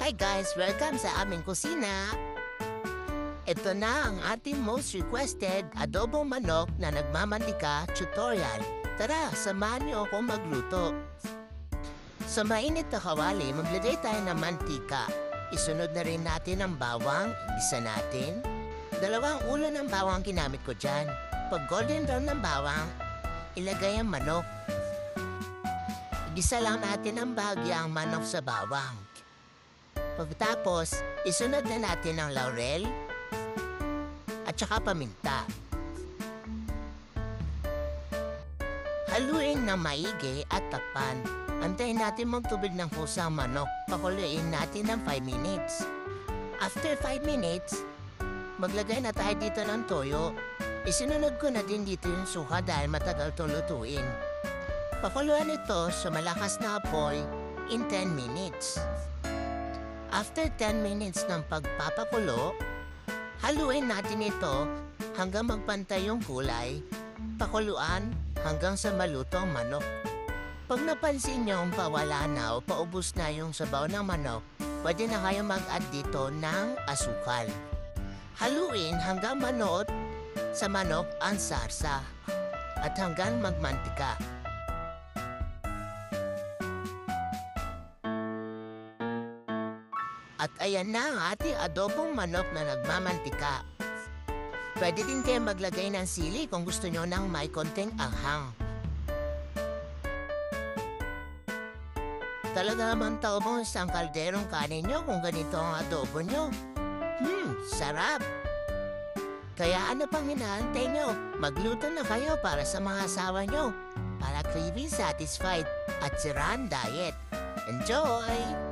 Hi guys! Welcome sa aming kusina! Ito na ang ating most requested adobong manok na nagmamantika tutorial. Tara, samahan niyo akong magluto. Sa mainit na kawali, maglagay tayo ng mantika. Isunod na rin natin ang bawang, igisa natin. 2 ulo ng bawang ginamit ko dyan. Pag golden brown ng bawang, ilagay ang manok. Igisa lang natin ang bahagyang manok sa bawang. Pagkatapos, isunod na natin ang laurel at saka paminta. Haluin ng maigi at takpan. Antayin natin magtubig ng kusa ang manok. Pakuluin natin ng 5 minutes. After 5 minutes, maglagay na tayo dito ng toyo. Isinunod ko na din dito yung suka dahil matagal itong lutuin. Pakuluan ito sa malakas na apoy in 10 minutes. After 10 minutes ng pagpapakulo, haluin natin ito hanggang magpantay yung kulay. Pakuluan hanggang sa maluto ang manok. Pag napansin niyong pawala na o paubos na yung sabaw ng manok, pwede na kayo mag-add dito ng asukal. Haluin hanggang manuot sa manok ang sarsa at hanggang magmantika. At ayan na ang ating adobong manok na nagmamantika. Pwede din kayo maglagay ng sili kung gusto nyo ng may konting anghang. Talaga naman taubong isang kalderong kanin nyo kung ganito ang adobo nyo. Sarap! Kaya ano pang hinaantay nyo? Magluto na kayo para sa mga asawa nyo. Para craving satisfied at siraan diet. Enjoy!